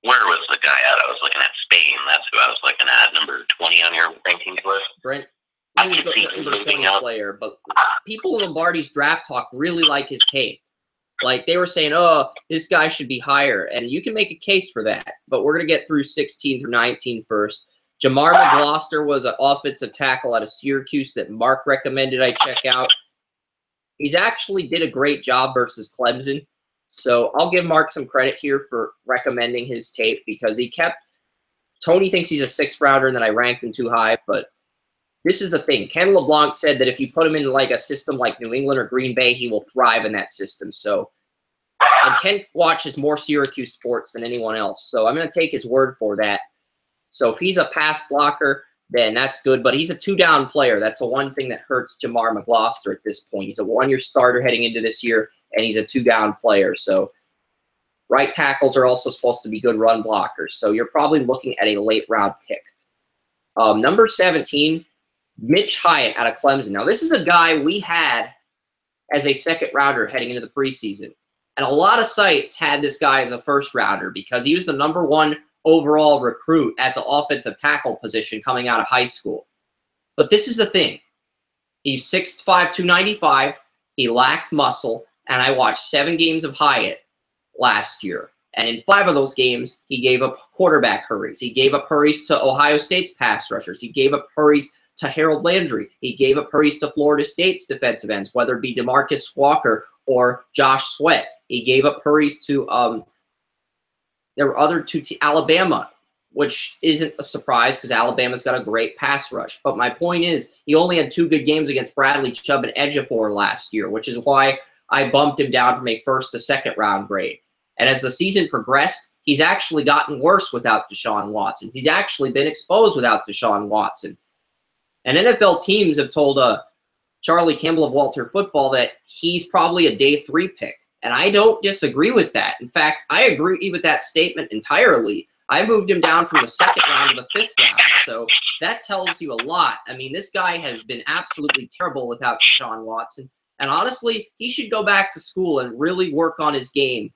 Where was the guy at? I was looking at Spain. That's who I was looking at. Number 20 on your rankings list. Brent, he was the number 20 player. But people in Lombardi's draft talk really like his tape. Like, they were saying, oh, this guy should be higher. And you can make a case for that. But we're going to get through 16 through 19 first. Jamar McGlinchey was an offensive tackle out of Syracuse that Mark recommended I check out. He's actually did a great job versus Clemson. So I'll give Mark some credit here for recommending his tape because he kept – Tony thinks he's a 6th-rounder and that I ranked him too high. But this is the thing. Ken LeBlanc said that if you put him in like a system like New England or Green Bay, he will thrive in that system. So – and Ken watches more Syracuse sports than anyone else. So I'm going to take his word for that. So if he's a pass blocker – then that's good. But he's a 2-down player. That's the one thing that hurts Jamar McGlinchey at this point. He's a 1-year starter heading into this year, and he's a 2-down player. So right tackles are also supposed to be good run blockers. So you're probably looking at a late-round pick. Number 17, Mitch Hyatt out of Clemson. Now, this is a guy we had as a 2nd-rounder heading into the preseason. And a lot of sites had this guy as a 1st-rounder because he was the number 1 overall recruit at the offensive tackle position coming out of high school. But this is the thing. He's 6'5", 295. He lacked muscle, and I watched 7 games of Hyatt last year. And in 5 of those games, he gave up quarterback hurries. He gave up hurries to Ohio State's pass rushers. He gave up hurries to Harold Landry. He gave up hurries to Florida State's defensive ends, whether it be DeMarcus Walker or Josh Sweat. He gave up hurries to there were other 2 Alabama, which isn't a surprise because Alabama's got a great pass rush. But my point is, he only had 2 good games against Bradley Chubb and Ejiofor last year, which is why I bumped him down from a 1st to 2nd-round grade. And as the season progressed, he's actually gotten worse without Deshaun Watson. He's actually been exposed without Deshaun Watson. And NFL teams have told Charlie Campbell of Walter Football that he's probably a day 3 pick. And I don't disagree with that. In fact, I agree with that statement entirely. I moved him down from the 2nd round to the 5th round. So that tells you a lot. I mean, this guy has been absolutely terrible without Deshaun Watson. And honestly, he should go back to school and really work on his game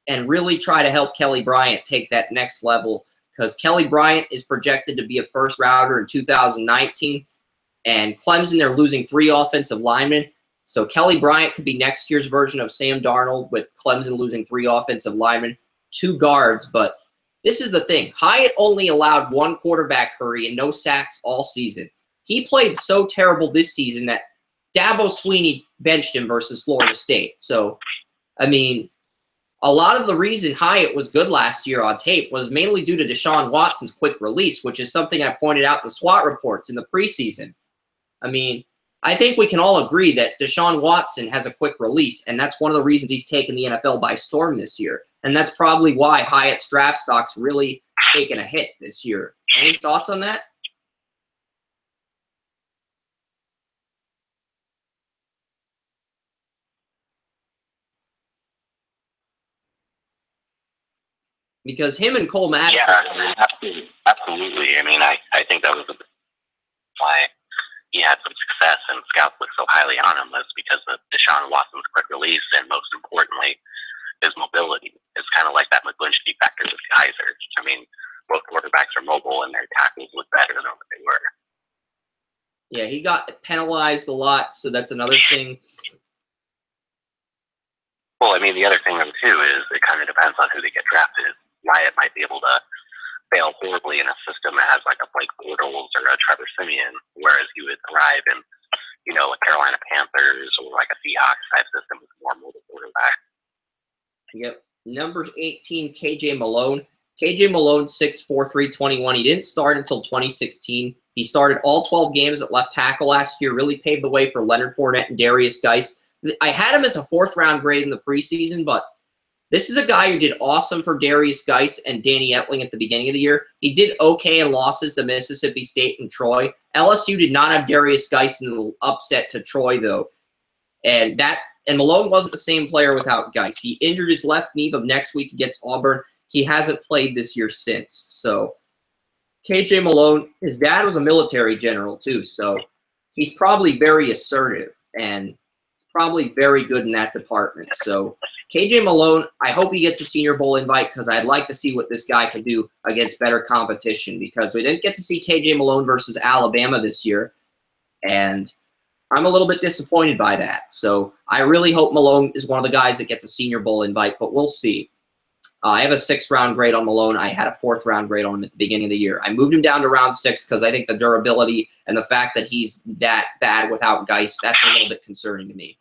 and really try to help Kelly Bryant take that next level because Kelly Bryant is projected to be a 1st-rounder in 2019. And Clemson, they're losing 3 offensive linemen. So Kelly Bryant could be next year's version of Sam Darnold with Clemson losing 3 offensive linemen, 2 guards. But this is the thing. Hyatt only allowed 1 quarterback hurry and no sacks all season. He played so terrible this season that Dabo Swinney benched him versus Florida State. So, I mean, a lot of the reason Hyatt was good last year on tape was mainly due to Deshaun Watson's quick release, which is something I pointed out in the SWAT reports in the preseason. I mean, I think we can all agree that Deshaun Watson has a quick release, and that's one of the reasons he's taken the NFL by storm this year. And that's probably why Hyatt's draft stock's really taken a hit this year. Any thoughts on that? Because him and Cole Madison. Yeah, absolutely. I mean, I think that was why he had some success and scouts looked so highly on him, was because of Deshaun Watson's quick release and, most importantly, his mobility. It's kind of like that McGlinchey factor with Kaiser. I mean, both quarterbacks are mobile and their tackles look better than what they were. Yeah, he got penalized a lot, so that's another thing. Well, I mean, the other thing, though, too, is it kind of depends on who they get drafted. Wyatt might be able to fail horribly in a system that has like a Blake Bortles or a Trevor Siemian, whereas he would thrive in, you know, a Carolina Panthers or like a Seahawks type system with more mobile quarterback. Yep. Number 18, KJ Malone. KJ Malone, 6'4", 321. He didn't start until 2016. He started all 12 games at left tackle last year, really paved the way for Leonard Fournette and Darius Geis. I had him as a 4th-round grade in the preseason, but this is a guy who did awesome for Darius Geis and Danny Etling at the beginning of the year. He did okay in losses to Mississippi State and Troy. LSU did not have Darius Geis in the upset to Troy, though. And Malone wasn't the same player without Geis. He injured his left knee of next week against Auburn. He hasn't played this year since. So KJ Malone, his dad was a military general, too. So he's probably very assertive and probably very good in that department. So KJ Malone, I hope he gets a Senior Bowl invite because I'd like to see what this guy can do against better competition, because we didn't get to see KJ Malone versus Alabama this year, and I'm a little bit disappointed by that. So I really hope Malone is one of the guys that gets a Senior Bowl invite, but we'll see. I have a 6th-round grade on Malone. I had a 4th-round grade on him at the beginning of the year. I moved him down to round 6 because I think the durability and the fact that he's that bad without Geis, that's a little bit concerning to me.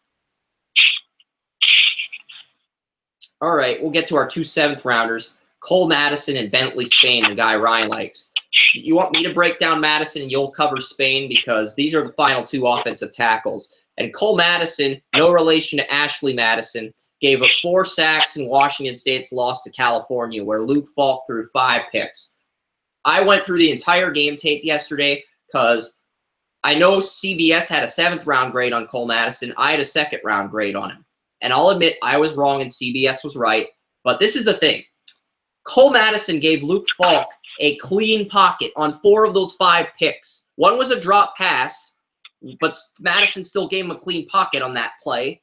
All right, we'll get to our 2 7th-rounders, Cole Madison and Bentley Spain, the guy Ryan likes. You want me to break down Madison and you'll cover Spain, because these are the final 2 offensive tackles. And Cole Madison, no relation to Ashley Madison, gave up 4 sacks in Washington State's loss to California, where Luke Falk threw 5 picks. I went through the entire game tape yesterday because I know CBS had a 7th-round grade on Cole Madison. I had a 2nd-round grade on him. And I'll admit I was wrong and CBS was right. But this is the thing. Cole Madison gave Luke Falk a clean pocket on 4 of those 5 picks. One was a drop pass, but Madison still gave him a clean pocket on that play.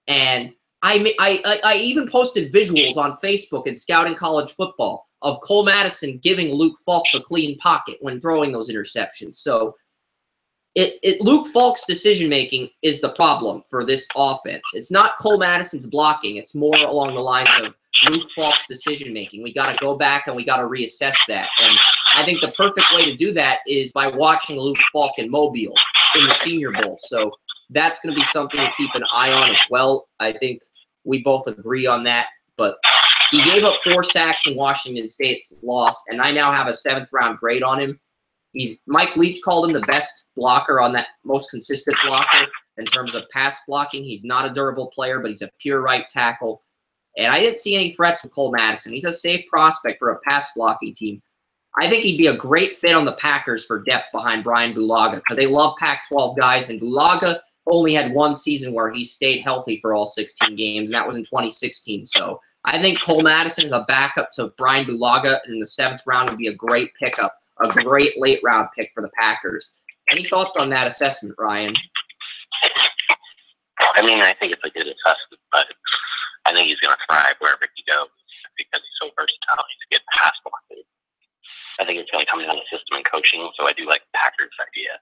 And I even posted visuals on Facebook and Scouting College Football of Cole Madison giving Luke Falk the clean pocket when throwing those interceptions. So Luke Falk's decision-making is the problem for this offense. It's not Cole Madison's blocking. It's more along the lines of Luke Falk's decision-making. We got to go back and we got to reassess that. And I think the perfect way to do that is by watching Luke Falk in Mobile in the Senior Bowl. So that's going to be something to keep an eye on as well. I think we both agree on that. But he gave up 4 sacks in Washington State's loss, and I now have a 7th-round grade on him. Mike Leach called him the best blocker on that, most consistent blocker in terms of pass blocking. He's not a durable player, but he's a pure right tackle. And I didn't see any threats with Cole Madison. He's a safe prospect for a pass blocking team. I think he'd be a great fit on the Packers for depth behind Brian Bulaga, because they love Pac-12 guys, and Bulaga only had 1 season where he stayed healthy for all 16 games, and that was in 2016. So I think Cole Madison is a backup to Brian Bulaga in the 7th round would be a great pickup. A great late-round pick for the Packers. Any thoughts on that assessment, Ryan? I mean, I think it's a good assessment, but I think he's going to thrive wherever he goes because he's so versatile. He's a good pass blocker. I think it's going to come down to system and coaching, so I do like the Packers' idea.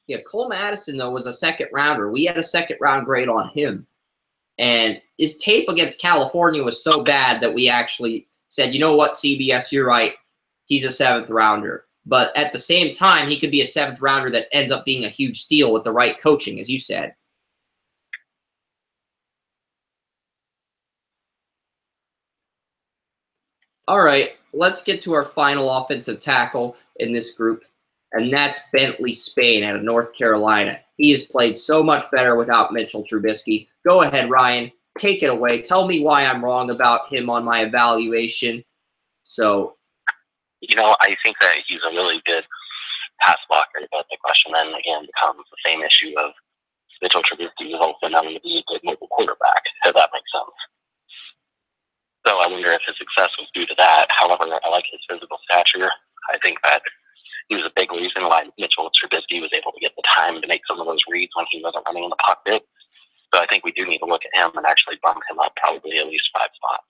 Yeah, Cole Madison, though, was a 2nd-rounder. We had a 2nd-round grade on him. And his tape against California was so bad that we actually said, you know what, CBS, you're right. He's a 7th rounder. But at the same time, he could be a 7th rounder that ends up being a huge steal with the right coaching, as you said. All right, let's get to our final offensive tackle in this group, and that's Bentley Spain out of North Carolina. He has played so much better without Mitchell Trubisky. Go ahead, Ryan. Take it away. Tell me why I'm wrong about him on my evaluation. So, you know, I think that he's a really good pass blocker, but the question then again becomes the same issue of Mitchell Trubisky is also not going to be a good mobile quarterback, if that makes sense. So I wonder if his success was due to that. However, I like his physical stature. I think that he was a big reason why Mitchell Trubisky was able to get the time to make some of those reads when he wasn't running in the pocket. So I think we do need to look at him and actually bump him up probably at least 5 spots.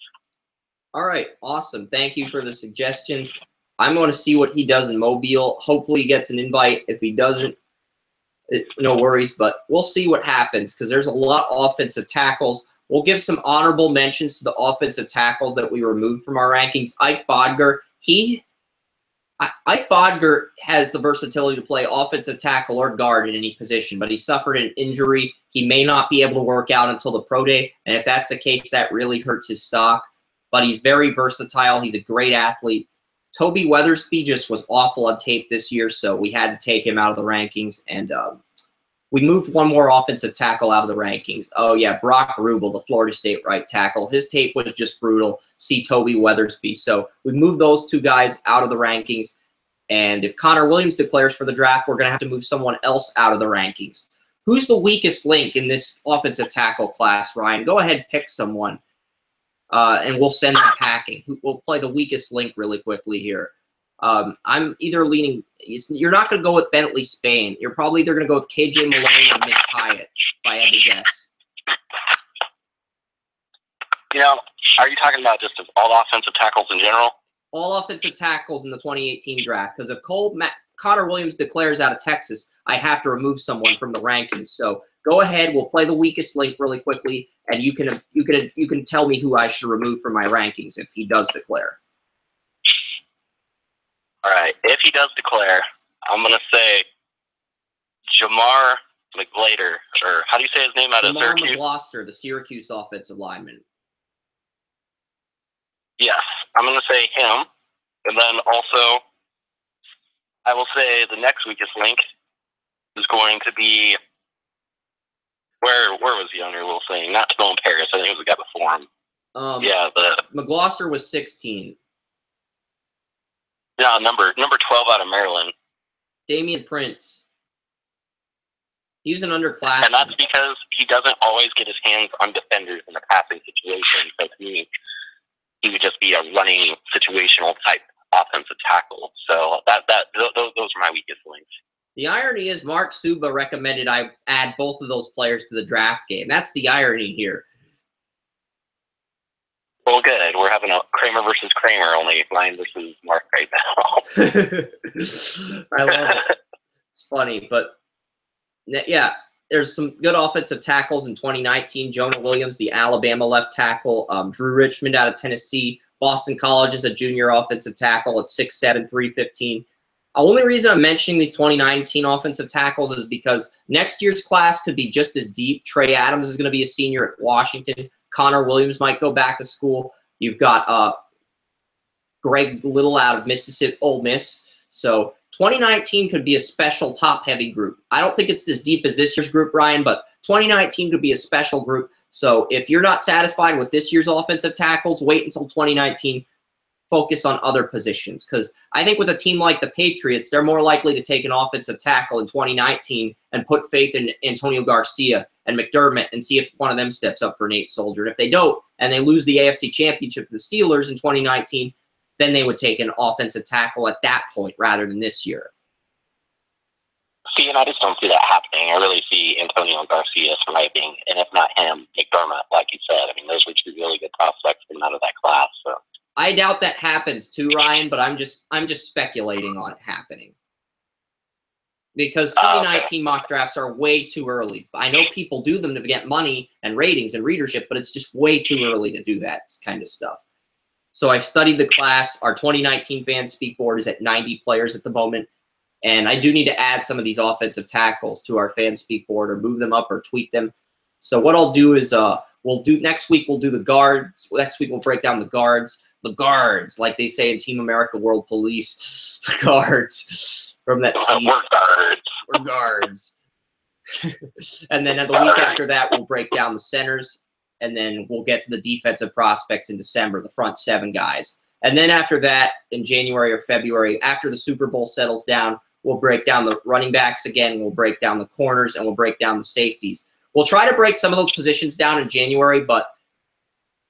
All right, awesome. Thank you for the suggestions. I'm going to see what he does in Mobile. Hopefully he gets an invite. If he doesn't, no worries, but we'll see what happens because there's a lot of offensive tackles. We'll give some honorable mentions to the offensive tackles that we removed from our rankings. Ike Bodger, Ike Bodger has the versatility to play offensive tackle or guard in any position, but he suffered an injury. He may not be able to work out until the pro day, and if that's the case, that really hurts his stock. But he's very versatile. He's a great athlete. Toby Weathersby just was awful on tape this year, so we had to take him out of the rankings, and we moved one more offensive tackle out of the rankings. Oh, yeah, Brock Rubel, the Florida State right tackle. His tape was just brutal. See Toby Weathersby. So we moved those 2 guys out of the rankings. And if Connor Williams declares for the draft, we're going to have to move someone else out of the rankings. Who's the weakest link in this offensive tackle class, Ryan? Go ahead, pick someone, and we'll send them packing. We'll play the weakest link really quickly here. I'm either leaning – you're not going to go with Bentley Spain. You're probably either going to go with KJ Malone or Mitch Hyatt, if I had to guess. You know, are you talking about just all offensive tackles in general? All offensive tackles in the 2018 draft. Because if Connor Williams declares out of Texas, I have to remove someone from the rankings. So go ahead. We'll play the weakest link really quickly, and you can tell me who I should remove from my rankings if he does declare. All right. If he does declare, I'm going to say Jamar McGlader, or how do you say his name out of Syracuse? Jamar McGloster, the Syracuse offensive lineman. Yes, I'm going to say him. And then also, I will say the next weakest link is going to be, where was the owner will saying? Not Timone Paris. I think it was the guy before him. Yeah, McGloster was 16. Yeah, number 12 out of Maryland. Damian Prince. He was an underclassman. And that's because he doesn't always get his hands on defenders in a passing situation. So to me, he would just be a running situational type offensive tackle. So those are my weakest links. The irony is Mark Suba recommended I add both of those players to the draft game. That's the irony here. Well, good. We're having a Kramer versus Kramer, only Ryan versus Mark right now. I love it. It's funny, but yeah, there's some good offensive tackles in 2019. Jonah Williams, the Alabama left tackle. Drew Richmond out of Tennessee. Boston College is a junior offensive tackle at 6'7", 315. The only reason I'm mentioning these 2019 offensive tackles is because next year's class could be just as deep. Trey Adams is going to be a senior at Washington. Connor Williams might go back to school. You've got Greg Little out of Mississippi, Ole Miss. So 2019 could be a special top-heavy group. I don't think it's as deep as this year's group, Ryan, but 2019 could be a special group. So if you're not satisfied with this year's offensive tackles, wait until 2019. Focus on other positions, because I think with a team like the Patriots, they're more likely to take an offensive tackle in 2019 and put faith in Antonio Garcia and McDermott and see if one of them steps up for Nate Soldier. And if they don't, and they lose the AFC Championship to the Steelers in 2019, then they would take an offensive tackle at that point rather than this year. See, and I just don't see that happening. I really see Antonio Garcia thriving, and if not him, McDermott, like you said. I mean, those were 2 really good prospects coming out of that class. So I doubt that happens too, Ryan, but I'm just speculating on it happening. Because 2019 mock drafts are way too early. I know people do them to get money and ratings and readership, but it's just way too early to do that kind of stuff. So I studied the class. Our 2019 fan speak board is at 90 players at the moment. And I do need to add some of these offensive tackles to our fan speak board or move them up or tweak them. So what I'll do is next week we'll do the guards. Next week we'll break down the guards. The guards, like they say in Team America World Police, the guards from that scene. We're guards. And then the week after that, we'll break down the centers, and then we'll get to the defensive prospects in December, the front 7 guys. And then after that, in January or February, after the Super Bowl settles down, we'll break down the running backs again, we'll break down the corners, and we'll break down the safeties. We'll try to break some of those positions down in January, but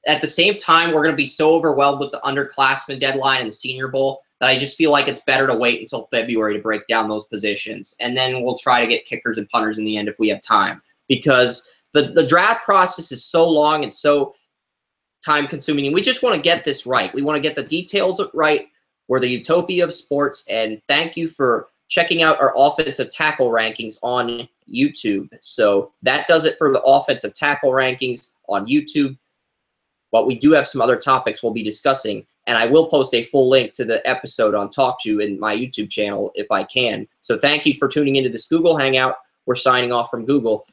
at the same time, we're going to be so overwhelmed with the underclassmen deadline and the Senior Bowl that I just feel like it's better to wait until February to break down those positions. And then we'll try to get kickers and punters in the end if we have time. Because the draft process is so long and so time-consuming, and we just want to get this right. We want to get the details right. We're the utopia of sports, and thank you for checking out our offensive tackle rankings on YouTube. So that does it for the offensive tackle rankings on YouTube. But we do have some other topics we'll be discussing, and I will post a full link to the episode on TalkShoe in my YouTube channel if I can. So thank you for tuning into this Google Hangout. We're signing off from Google.